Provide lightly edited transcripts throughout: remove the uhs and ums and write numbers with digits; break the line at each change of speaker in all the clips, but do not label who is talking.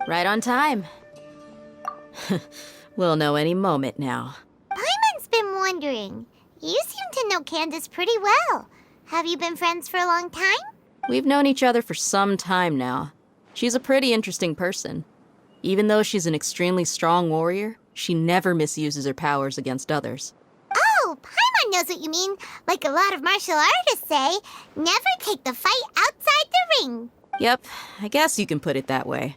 Right on time. We'll know any moment now.
Paimon's been wondering. You seem to know Candace pretty well. Have you been friends for a long time?
We've known each other for some time now. She's a pretty interesting person. Even though she's an extremely strong warrior, she never misuses her powers against others.
Oh, Paimon knows what you mean. Like a lot of martial artists say, never take the fight outside the ring.
Yep, I guess you can put it that way.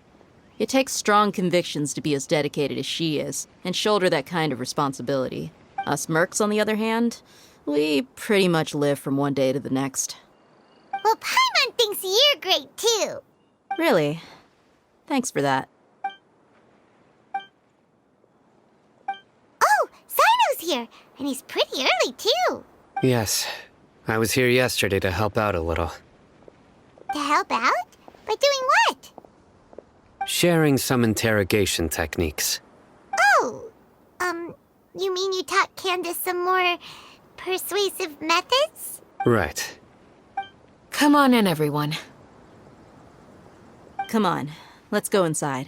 It takes strong convictions to be as dedicated as she is, and shoulder that kind of responsibility. Us mercs, on the other hand, we pretty much live from one day to the next.
Well, Paimon thinks you're great, too.
Really? Thanks for that.
Oh, Sino's here, and he's pretty early, too.
Yes. I was here yesterday to help out a little.
To help out? By doing what?
Sharing some interrogation techniques.
Oh, you mean you taught Candace some more persuasive methods?
Right.
Come on in, everyone.
Come on, let's go inside.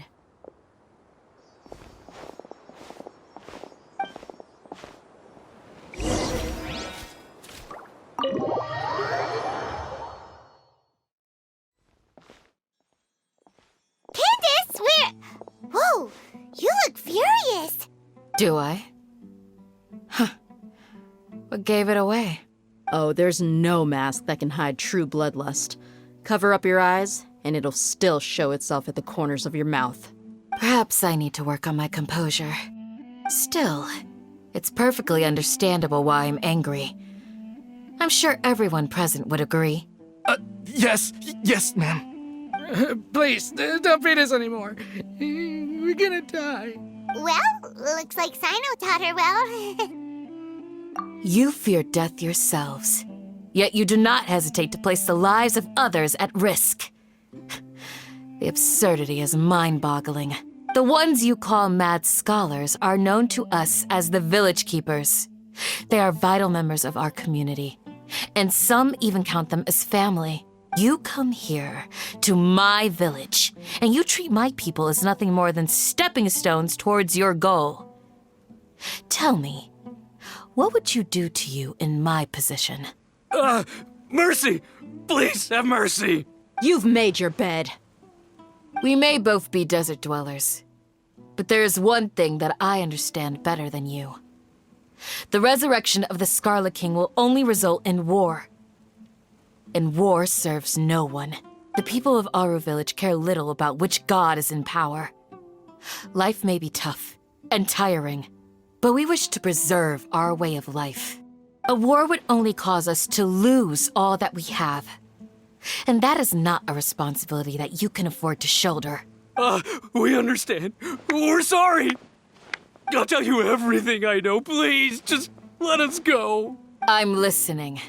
Candace, Whoa, you look furious.
Do I? Huh. What gave it away?
Oh, there's no mask that can hide true bloodlust. Cover up your eyes, and it'll still show itself at the corners of your mouth.
Perhaps I need to work on my composure. Still, it's perfectly understandable why I'm angry. I'm sure everyone present would agree.
Yes, ma'am. Please, don't beat us anymore. We're gonna die.
Well, looks like Sino taught her well.
You fear death yourselves, yet you do not hesitate to place the lives of others at risk. The absurdity is mind-boggling. The ones you call mad scholars are known to us as the Village Keepers. They are vital members of our community, and some even count them as family. You come here, to my village, and you treat my people as nothing more than stepping stones towards your goal. Tell me, what would you do to you in my position?
Mercy! Please have mercy!
You've made your bed.
We may both be desert dwellers, but there is one thing that I understand better than you. The resurrection of the Scarlet King will only result in war. And war serves no one. The people of Aru Village care little about which god is in power. Life may be tough and tiring, but we wish to preserve our way of life. A war would only cause us to lose all that we have. And that is not a responsibility that you can afford to shoulder.
We understand. We're sorry. I'll tell you everything I know. Please, just let us go.
I'm listening.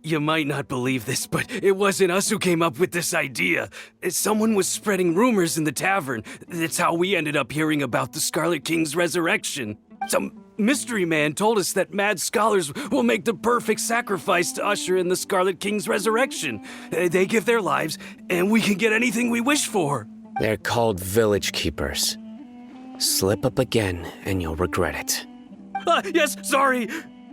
You might not believe this, but it wasn't us who came up with this idea. Someone was spreading rumors in the tavern. That's how we ended up hearing about the Scarlet King's resurrection. Some mystery man told us that mad scholars will make the perfect sacrifice to usher in the Scarlet King's resurrection. They give their lives, and we can get anything we wish for.
They're called Village Keepers. Slip up again, and you'll regret it.
Yes, sorry.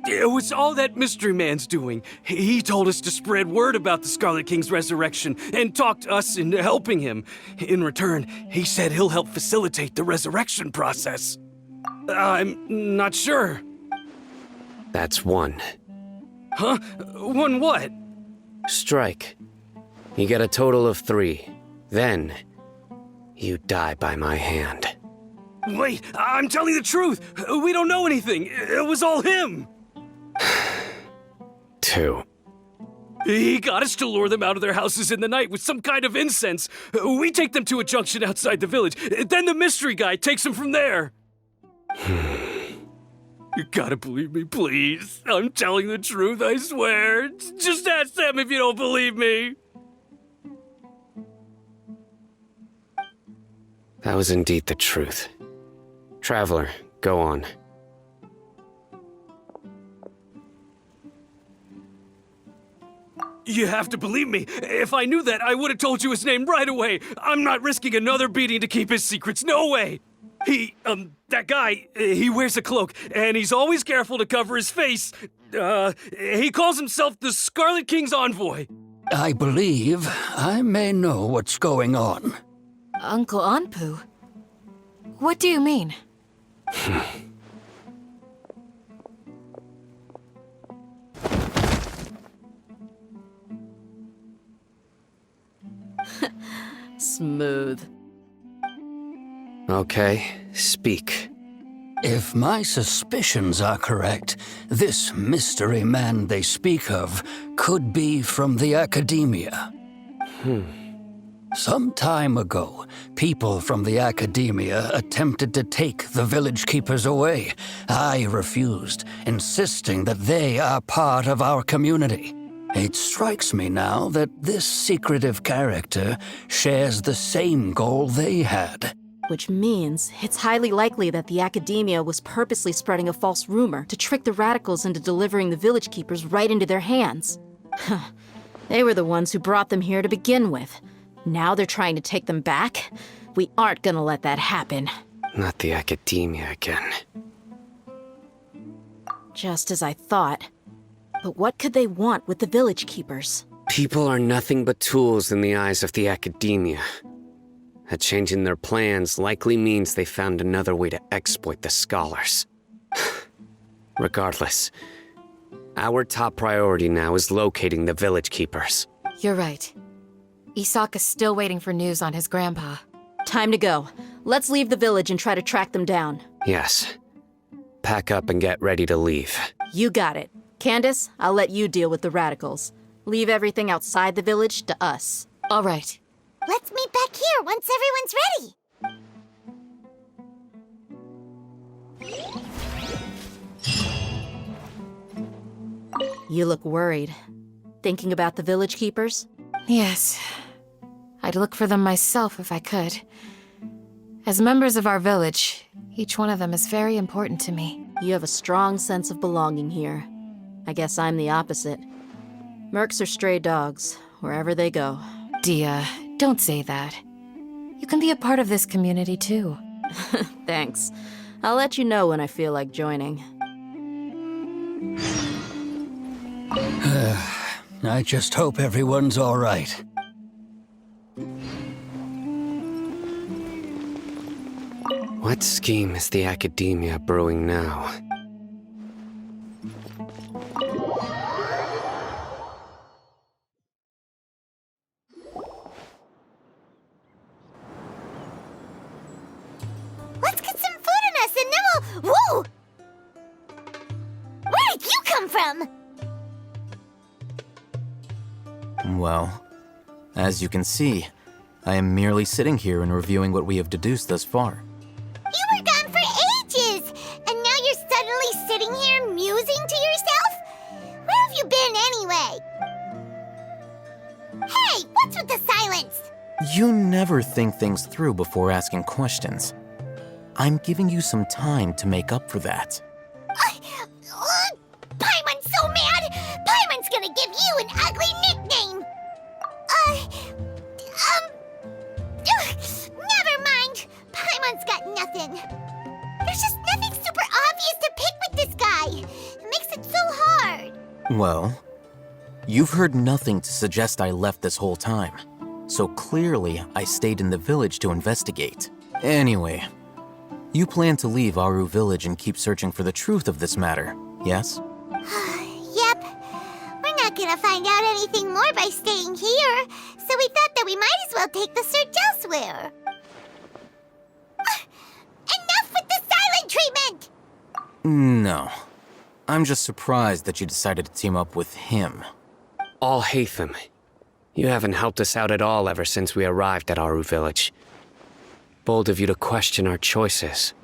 It was all that mystery man's doing. He told us to spread word about the Scarlet King's resurrection and talked us into helping him. In return, he said he'll help facilitate the resurrection process. I'm not sure.
That's one.
Huh? One what?
Strike. You get a total of 3. Then, you die by my hand.
Wait, I'm telling the truth. We don't know anything. It was all him.
2.
He got us to lure them out of their houses in the night with some kind of incense. We take them to a junction outside the village. Then the mystery guy takes them from there. You gotta believe me, please. I'm telling the truth, I swear. Just ask them if you don't believe me.
That was indeed the truth. Traveler, go on.
You have to believe me. If I knew that, I would have told you his name right away. I'm not risking another beating to keep his secrets. No way. That guy, he wears a cloak, and he's always careful to cover his face. He calls himself the Scarlet King's envoy.
I believe I may know what's going on.
Uncle Anpu? What do you mean?
Smooth.
Okay, speak.
If my suspicions are correct, this mystery man they speak of could be from the Academia. Some time ago, people from the Academia attempted to take the village keepers away. I refused, insisting that they are part of our community. It strikes me now that this secretive character shares the same goal they had.
Which means it's highly likely that the Academia was purposely spreading a false rumor to trick the radicals into delivering the village keepers right into their hands. They were the ones who brought them here to begin with. Now they're trying to take them back? We aren't gonna let that happen.
Not the Academia again.
Just as I thought. But what could they want with the village keepers?
People are nothing but tools in the eyes of the Academia. A change in their plans likely means they found another way to exploit the scholars. Regardless, our top priority now is locating the village keepers.
You're right. Isak is still waiting for news on his grandpa.
Time to go. Let's leave the village and try to track them down.
Yes. Pack up and get ready to leave.
You got it. Candace, I'll let you deal with the radicals. Leave everything outside the village to us.
All right.
Let's meet back here once everyone's ready.
You look worried. Thinking about the village keepers?
Yes. I'd look for them myself if I could. As members of our village, each one of them is very important to me.
You have a strong sense of belonging here. I guess I'm the opposite. Mercs are stray dogs, wherever they go.
Dia, don't say that. You can be a part of this community too.
Thanks. I'll let you know when I feel like joining.
I just hope everyone's all right.
What scheme is the Academia brewing now?
Let's get some food in us and then we'll... Whoa! Where did you come from?
Well, as you can see, I am merely sitting here and reviewing what we have deduced thus far.
You were gone for ages, and now you're suddenly sitting here musing to yourself? Where have you been anyway? Hey, what's with the silence?
You never think things through before asking questions. I'm giving you some time to make up for that.
Paimon's so mad! Paimon's gonna give you an ugly nickname! Never mind. Paimon's got nothing. There's just nothing super obvious to pick with this guy. It makes it so hard.
Well, you've heard nothing to suggest I left this whole time. So clearly, I stayed in the village to investigate. Anyway, you plan to leave Aru village and keep searching for the truth of this matter, yes?
Yep. We're not gonna find out anything more by staying here, so we thought that we might as well take the search elsewhere. Enough with the silent treatment!
No. I'm just surprised that you decided to team up with him.
All Hatham. You haven't helped us out at all ever since we arrived at Aru village. Bold of you to question our choices.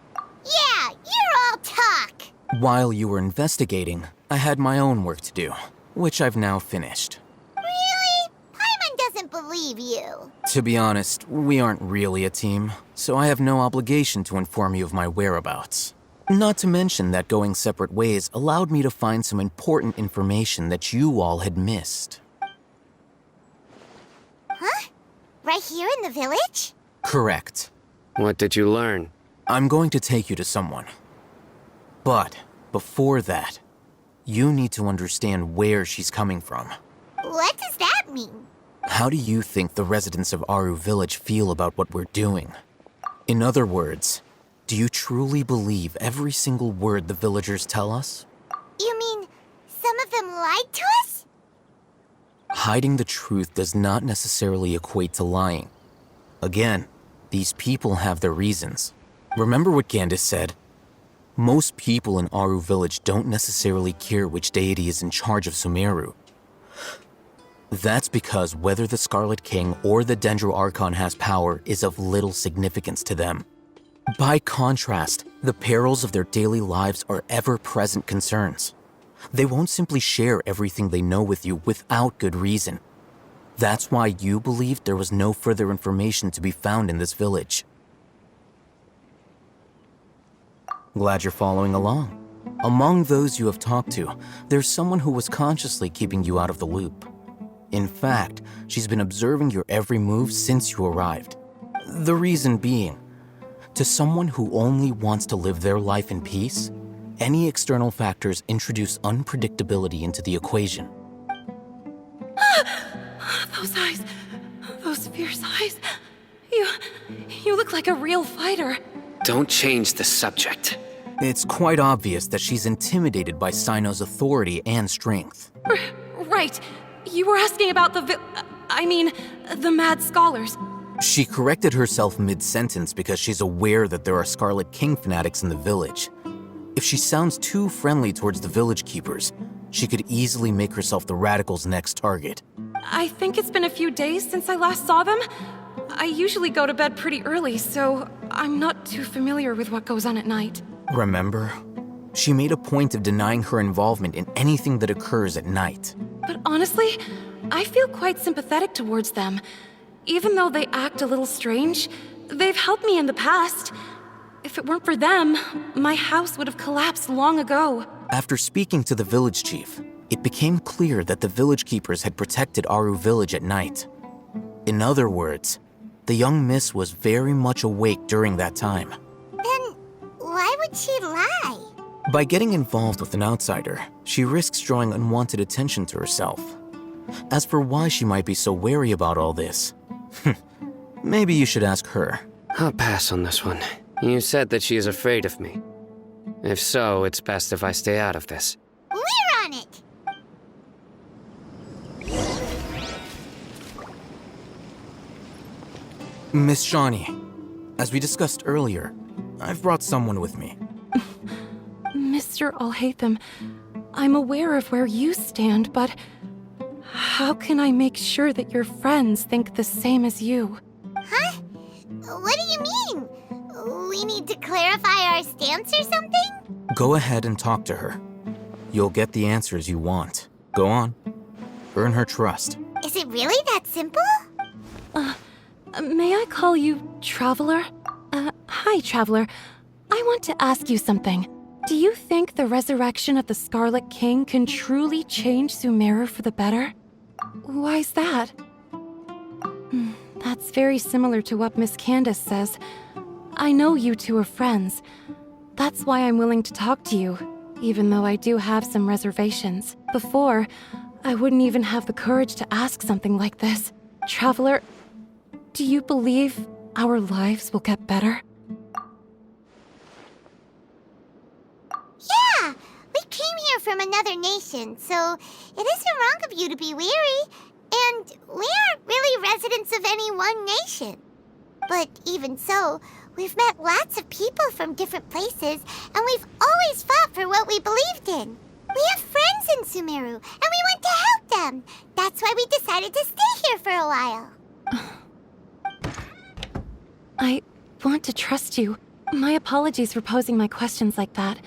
Yeah, you're all talk.
While you were investigating, I had my own work to do, which I've now finished.
Really? Paimon doesn't believe you.
To be honest, we aren't really a team, so I have no obligation to inform you of my whereabouts. Not to mention that going separate ways allowed me to find some important information that you all had missed.
Right here in the village?
Correct.
What did you learn?
I'm going to take you to someone. But before that, you need to understand where she's coming from.
What does that mean?
How do you think the residents of Aru Village feel about what we're doing? In other words, do you truly believe every single word the villagers tell us?
You mean some of them lied to us?
Hiding the truth does not necessarily equate to lying. Again, these people have their reasons. Remember what Gandis said? Most people in Aru Village don't necessarily care which deity is in charge of Sumeru. That's because whether the Scarlet King or the Dendro Archon has power is of little significance to them. By contrast, the perils of their daily lives are ever-present concerns. They won't simply share everything they know with you without good reason. That's why you believed there was no further information to be found in this village. Glad you're following along. Among those you have talked to, there's someone who was consciously keeping you out of the loop. In fact, she's been observing your every move since you arrived. The reason being, to someone who only wants to live their life in peace, any external factors introduce unpredictability into the equation.
Those eyes. Those fierce eyes. You look like a real fighter.
Don't change the subject.
It's quite obvious that she's intimidated by Sino's authority and strength.
Right. You were asking about the Mad Scholars.
She corrected herself mid-sentence because she's aware that there are Scarlet King fanatics in the village. If she sounds too friendly towards the village keepers, she could easily make herself the radicals' next target.
I think it's been a few days since I last saw them. I usually go to bed pretty early, so I'm not too familiar with what goes on at night.
Remember? She made a point of denying her involvement in anything that occurs at night.
But honestly, I feel quite sympathetic towards them. Even though they act a little strange, they've helped me in the past. If it weren't for them, my house would have collapsed long ago.
After speaking to the village chief, it became clear that the village keepers had protected Aru Village at night. In other words, the young miss was very much awake during that time.
Then why would she lie?
By getting involved with an outsider, she risks drawing unwanted attention to herself. As for why she might be so wary about all this, maybe you should ask her.
I'll pass on this one. You said that she is afraid of me. If so, it's best if I stay out of this.
We're on it!
Miss Shawnee, as we discussed earlier, I've brought someone with me.
Mr. Alhaitham, I'm aware of where you stand, but how can I make sure that your friends think the same as you?
Huh? What do you mean? We need to clarify our stance or something?
Go ahead and talk to her. You'll get the answers you want. Go on. Earn her trust.
Is it really that simple?
May I call you Traveler? Hi, Traveler. I want to ask you something. Do you think the resurrection of the Scarlet King can truly change Sumeru for the better? Why's that? That's very similar to what Miss Candace says. I know you two are friends. That's why I'm willing to talk to you, even though I do have some reservations. Before, I wouldn't even have the courage to ask something like this. Traveler, do you believe our lives will get better?
Yeah! We came here from another nation, so it isn't wrong of you to be weary. And we aren't really residents of any one nation. But even so, we've met lots of people from different places, and we've always fought for what we believed in. We have friends in Sumeru, and we want to help them. That's why we decided to stay here for a while.
I want to trust you. My apologies for posing my questions like that.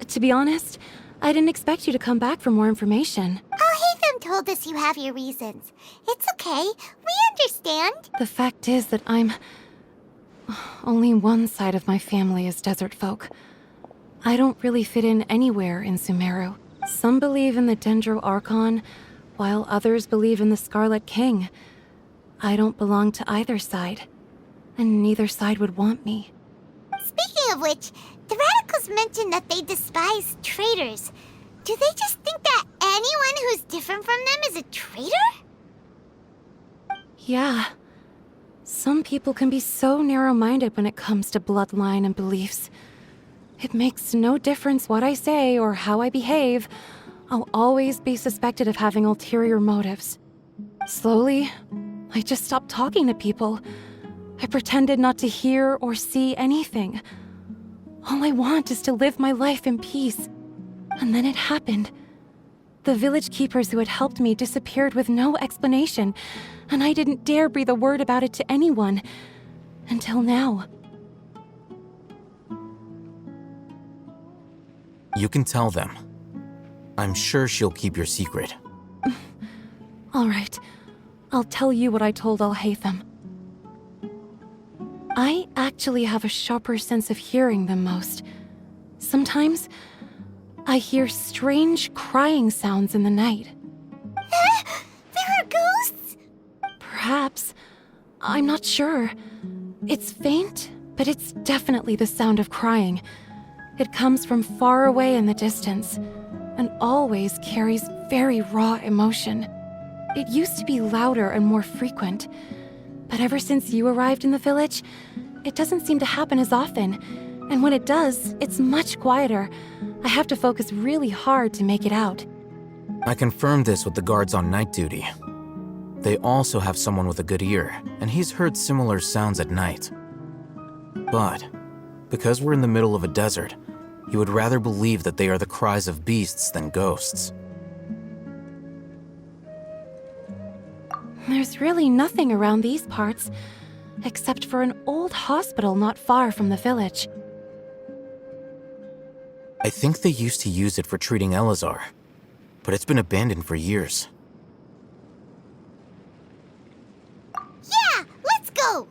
To be honest, I didn't expect you to come back for more information.
Alhaitham told us you have your reasons. It's okay. We understand.
The fact is that only one side of my family is desert folk. I don't really fit in anywhere in Sumeru. Some believe in the Dendro Archon, while others believe in the Scarlet King. I don't belong to either side, and neither side would want me.
Speaking of which, the radicals mentioned that they despise traitors. Do they just think that anyone who's different from them is a traitor?
Yeah. Some people can be so narrow-minded when it comes to bloodline and beliefs. It makes no difference what I say or how I behave. I'll always be suspected of having ulterior motives. Slowly, I just stopped talking to people. I pretended not to hear or see anything. All I want is to live my life in peace. And then it happened. The village keepers who had helped me disappeared with no explanation, and I didn't dare breathe a word about it to anyone. Until now.
You can tell them. I'm sure she'll keep your secret.
All right. I'll tell you what I told Al-Haytham. I actually have a sharper sense of hearing than most. Sometimes, I hear strange crying sounds in the night.
There are ghosts?
Perhaps. I'm not sure. It's faint, but it's definitely the sound of crying. It comes from far away in the distance, and always carries very raw emotion. It used to be louder and more frequent, but ever since you arrived in the village, it doesn't seem to happen as often, and when it does, it's much quieter. I have to focus really hard to make it out.
I confirmed this with the guards on night duty. They also have someone with a good ear, and he's heard similar sounds at night. But, because we're in the middle of a desert, he would rather believe that they are the cries of beasts than ghosts.
There's really nothing around these parts, except for an old hospital not far from the village.
I think they used to use it for treating Elazar, but it's been abandoned for years.
Yeah, let's go!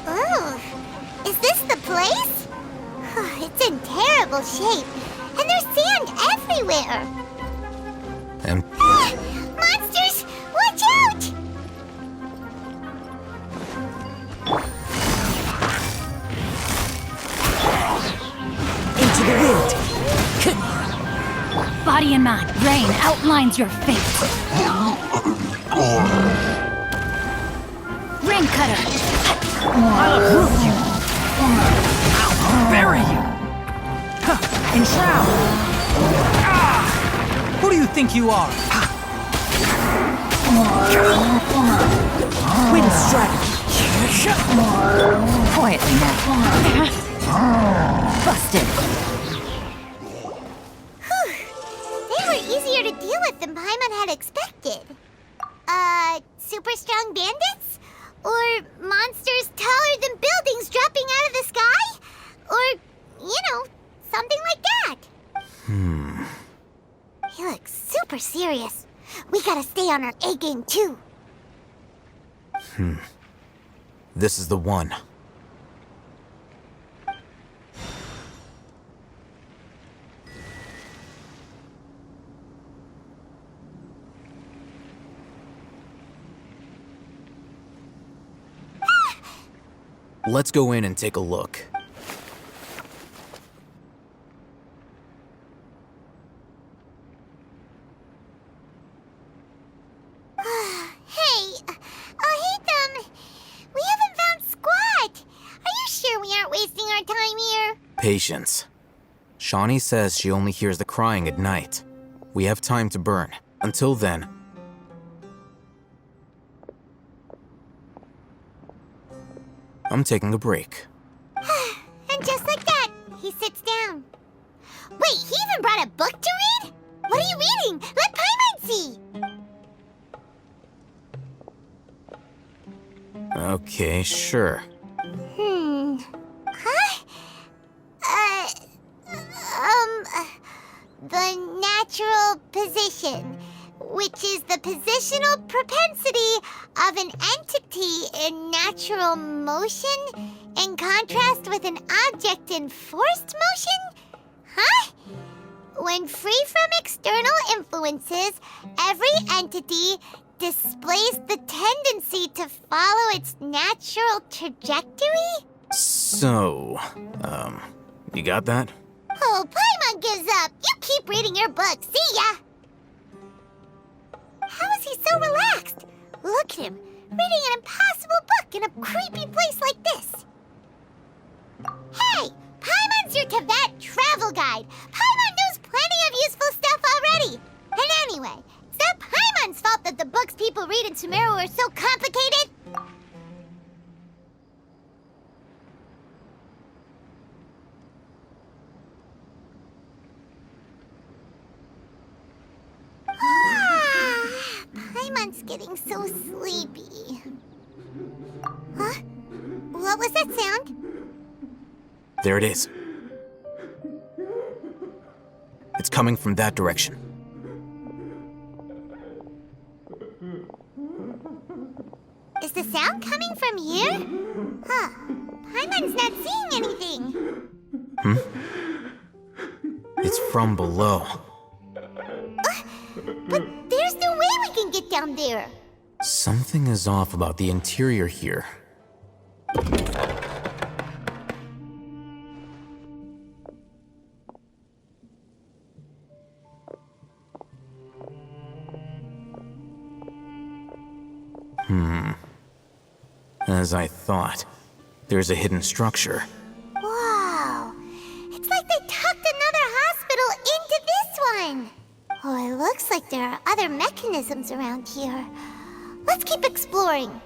Ooh, is this the place? It's in terrible shape, and there's sand everywhere.
And
Monsters! Watch out!
Into the wind. Body and mind, rain outlines your fate. Ring cutter.
I'll uproot you. I'll bury you. Enshroud. Who do you think you are? Wind strike.
Quietly now. Busted.
They were easier to deal with than Paimon had expected. Super strong bandits? Or monsters taller than buildings dropping out of the sky? Or, something like that. He looks super serious. We gotta stay on our A game too.
this is the one. Let's go in and take a look.
Hey, Haytham, we haven't found Squat. Are you sure we aren't wasting our time here?
Patience. Shawnee says she only hears the crying at night. We have time to burn. Until then, I'm taking a break.
And just like that, he sits down. Wait, he even brought a book to read? What are you reading? Let Paimon see!
Okay, sure.
Huh? The natural position. which is the positional propensity of an entity in natural motion in contrast with an object in forced motion? Huh? When free from external influences, every entity displays the tendency to follow its natural trajectory?
So, you got that?
Oh, Paimon gives up. You keep reading your book. See ya! How is he so relaxed? Look at him, reading an impossible book in a creepy place like this. Hey! Paimon's your Tibet travel guide. Paimon knows plenty of useful stuff already. And anyway, it's not Paimon's fault that the books people read in Sumeru are so complicated. Paimon's getting so sleepy. Huh? What was that sound?
There it is. It's coming from that direction.
Is the sound coming from here? Huh. Paimon's not seeing anything.
It's from below.
But there's no way we can get down there.
Something is off about the interior here. As I thought, there's a hidden structure.
Wow. It's like they tucked another hospital into this one. Oh, it looks like there are other mechanisms around here. Let's keep exploring.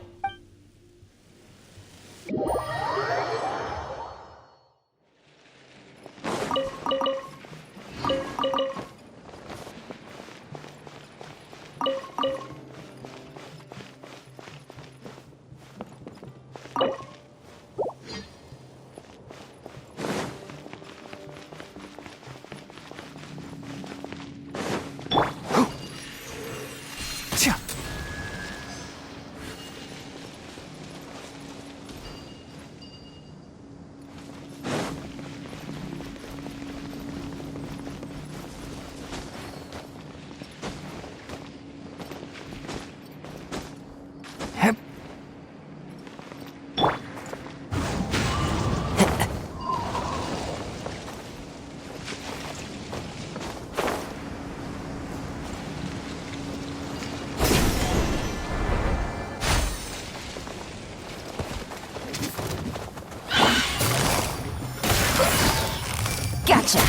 Gotcha!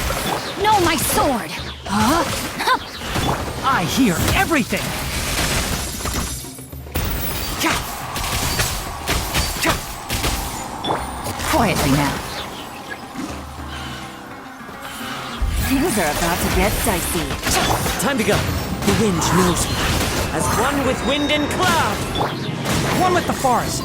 No, my sword! Huh?
I hear everything!
Quietly now. Things are about to get dicey.
Time to go. The wind knows me. As one with wind and cloud.
One with the forest!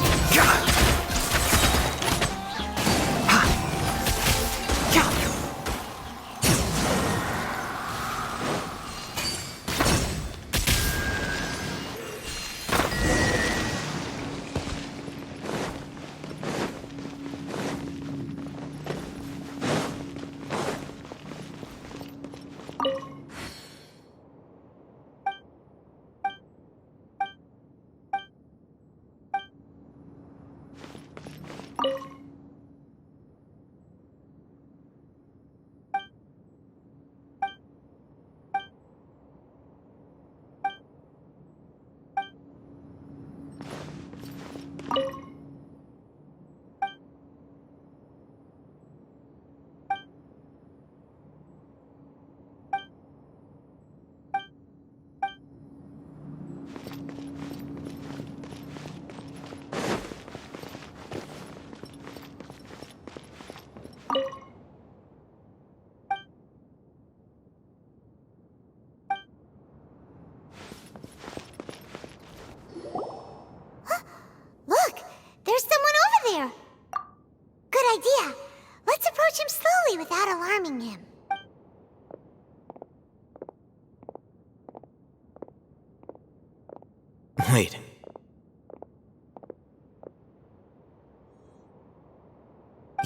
Wait.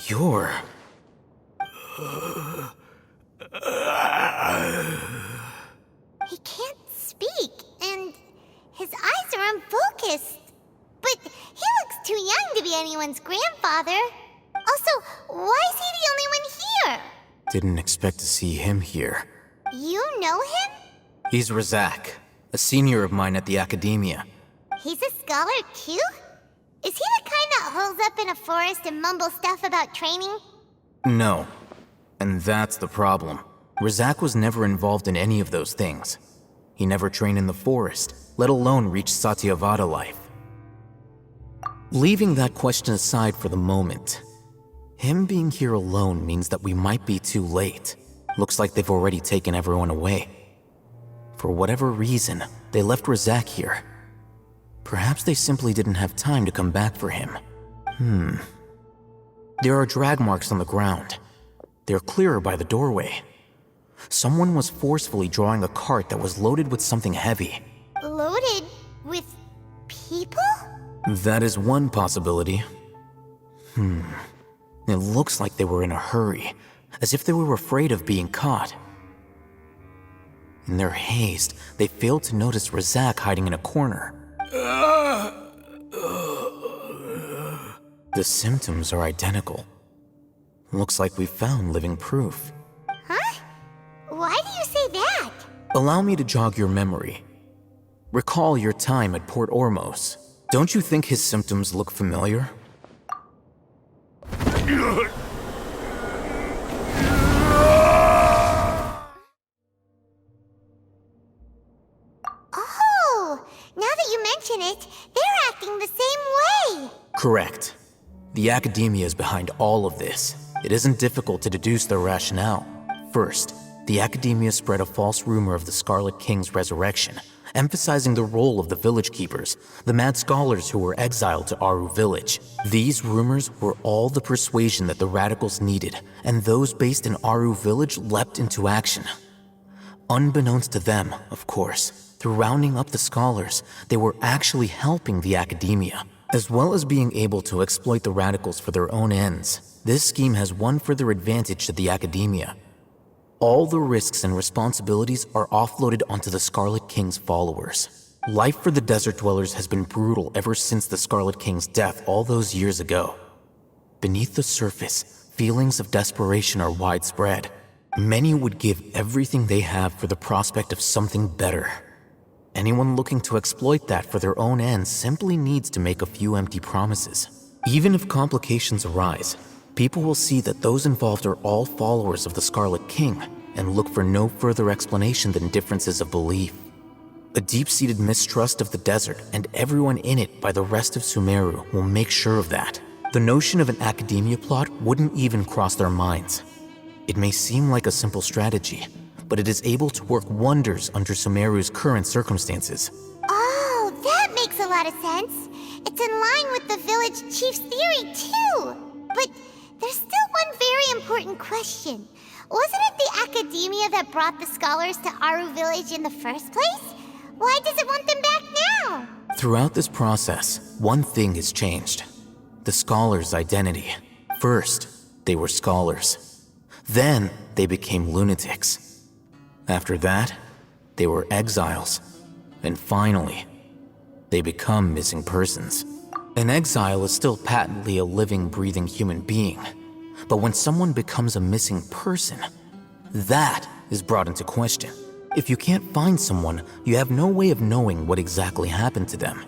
You're...
He can't speak, and his eyes are unfocused. But he looks too young to be anyone's grandfather. Also, why is he the only one here?
Didn't expect to see him here.
You know him?
He's Razak, a senior of mine at the Academia.
He's a scholar too? Is he the kind that holes up in a forest and mumbles stuff about training?
No. And that's the problem. Razak was never involved in any of those things. He never trained in the forest, let alone reach Satyavada life. Leaving that question aside for the moment, him being here alone means that we might be too late. Looks like they've already taken everyone away. For whatever reason, they left Razak here. Perhaps they simply didn't have time to come back for him. There are drag marks on the ground. They're clearer by the doorway. Someone was forcefully drawing a cart that was loaded with something heavy.
Loaded with people?
That is one possibility. It looks like they were in a hurry, as if they were afraid of being caught. In their haste, they failed to notice Razak hiding in a corner. The symptoms are identical. Looks like we found living proof.
Huh? Why do you say that?
Allow me to jog your memory. Recall your time at Port Ormos. Don't you think his symptoms look familiar?
Oh, now that you mention it, they're acting the same way.
Correct. The Academia is behind all of this. It isn't difficult to deduce their rationale. First, the Academia spread a false rumor of the Scarlet King's resurrection, emphasizing the role of the village keepers, the mad scholars who were exiled to Aru village. These rumors were all the persuasion that the radicals needed, and those based in Aru village leapt into action. Unbeknownst to them, of course, through rounding up the scholars, they were actually helping the Academia. As well as being able to exploit the radicals for their own ends, this scheme has one further advantage to the Academia. All the risks and responsibilities are offloaded onto the Scarlet King's followers. Life for the desert dwellers has been brutal ever since the Scarlet King's death all those years ago. Beneath the surface, feelings of desperation are widespread. Many would give everything they have for the prospect of something better. Anyone looking to exploit that for their own ends simply needs to make a few empty promises. Even if complications arise, people will see that those involved are all followers of the Scarlet King and look for no further explanation than differences of belief. A deep-seated mistrust of the desert and everyone in it by the rest of Sumeru will make sure of that. The notion of an Academia plot wouldn't even cross their minds. It may seem like a simple strategy, but it is able to work wonders under Sumeru's current circumstances.
Oh, that makes a lot of sense. It's in line with the village chief's theory, too. But there's still one very important question. Wasn't it the Academia that brought the scholars to Aru village in the first place? Why does it want them back now?
Throughout this process, one thing has changed. The scholars' identity. First, they were scholars. Then, they became lunatics. After that, they were exiles. And finally, they become missing persons. An exile is still patently a living, breathing human being. But when someone becomes a missing person, that is brought into question. If you can't find someone, you have no way of knowing what exactly happened to them.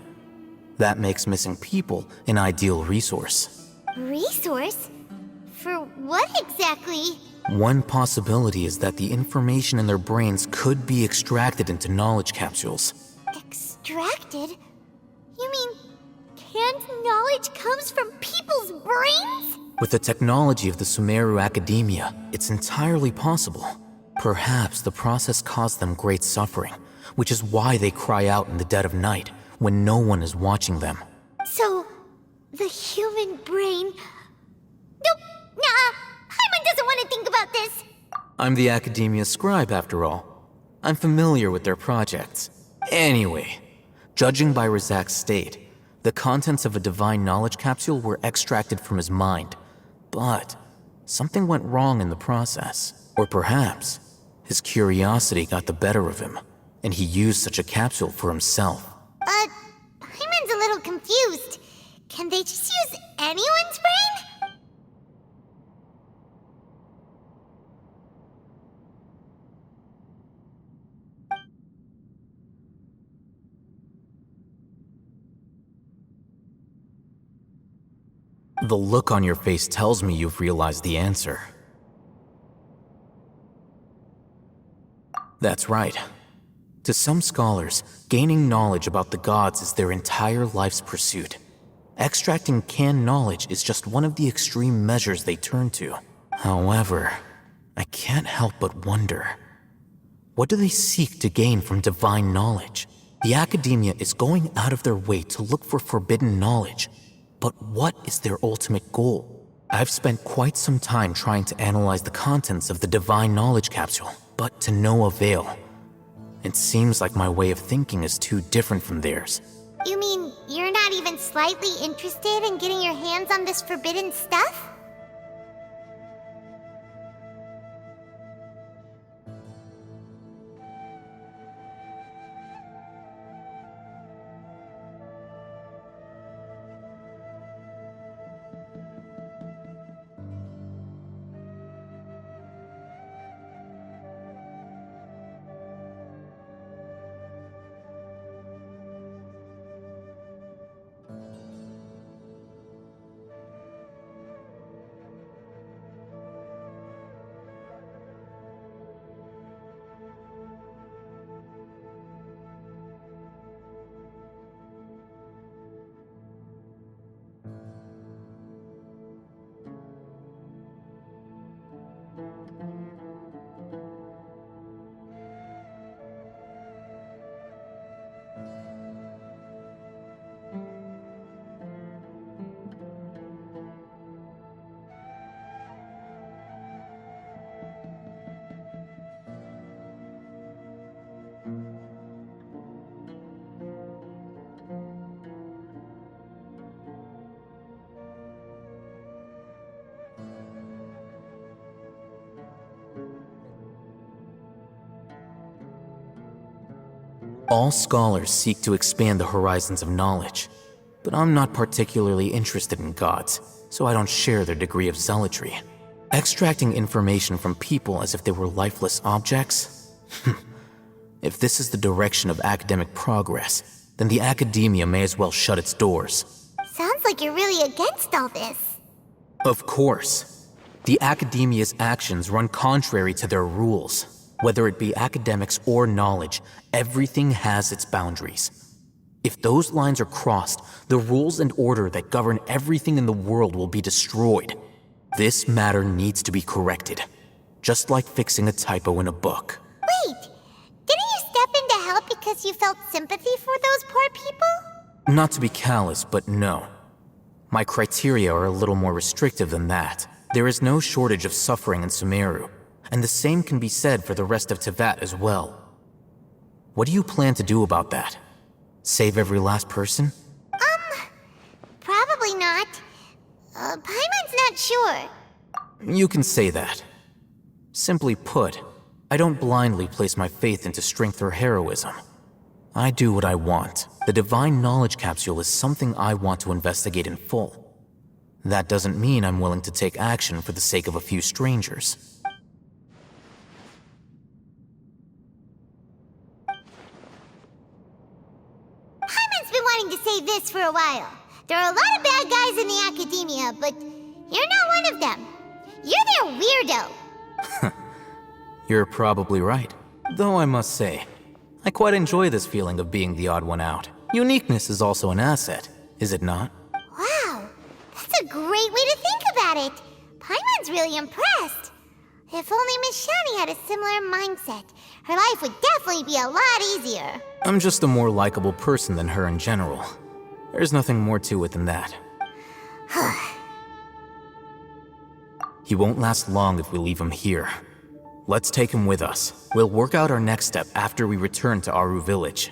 That makes missing people an ideal resource.
Resource? For what exactly?
One possibility is that the information in their brains could be extracted into knowledge capsules.
Extracted? You mean canned knowledge comes from people's brains?
With the technology of the Sumeru Academia, it's entirely possible. Perhaps the process caused them great suffering, which is why they cry out in the dead of night when no one is watching them.
So, the human brain... Nope, nah, Hyman doesn't want to think about this.
I'm the Academia scribe, after all. I'm familiar with their projects. Anyway, Judging by Razak's state, the contents of a divine knowledge capsule were extracted from his mind, but something went wrong in the process. Or perhaps his curiosity got the better of him, and he used such a capsule for himself.
But Paimon's a little confused. Can they just use anyone's brain?
The look on your face tells me you've realized the answer. That's right. To some scholars, gaining knowledge about the gods is their entire life's pursuit. Extracting canned knowledge is just one of the extreme measures they turn to. However, I can't help but wonder, what do they seek to gain from divine knowledge? The academia is going out of their way to look for forbidden knowledge, but what is their ultimate goal? I've spent quite some time trying to analyze the contents of the divine knowledge capsule, but to no avail. It seems like my way of thinking is too different from theirs.
You mean you're not even slightly interested in getting your hands on this forbidden stuff?
All scholars seek to expand the horizons of knowledge, but I'm not particularly interested in gods, so I don't share their degree of zealotry. Extracting information from people as if they were lifeless objects? If this is the direction of academic progress, then the academia may as well shut its doors.
Sounds like you're really against all this.
Of course. The academia's actions run contrary to their rules. Whether it be academics or knowledge, everything has its boundaries. If those lines are crossed, the rules and order that govern everything in the world will be destroyed. This matter needs to be corrected, just like fixing a typo in a book.
Wait, didn't you step in to help because you felt sympathy for those poor people?
Not to be callous, but no. My criteria are a little more restrictive than that. There is no shortage of suffering in Sumeru, and the same can be said for the rest of Teyvat as well. What do you plan to do about that? Save every last person?
Probably not. Paimon's not sure.
You can say that. Simply put, I don't blindly place my faith into strength or heroism. I do what I want. The divine knowledge capsule is something I want to investigate in full. That doesn't mean I'm willing to take action for the sake of a few strangers.
To say this for a while. There are a lot of bad guys in the academia, but you're not one of them. You're their weirdo.
You're probably right. Though I must say, I quite enjoy this feeling of being the odd one out. Uniqueness is also an asset, is it not?
Wow, that's a great way to think about it. Paimon's really impressed. If only Miss Shani had a similar mindset, her life would definitely be a lot easier.
I'm just a more likable person than her in general. There's nothing more to it than that. He won't last long if we leave him here. Let's take him with us. We'll work out our next step after we return to Aru village.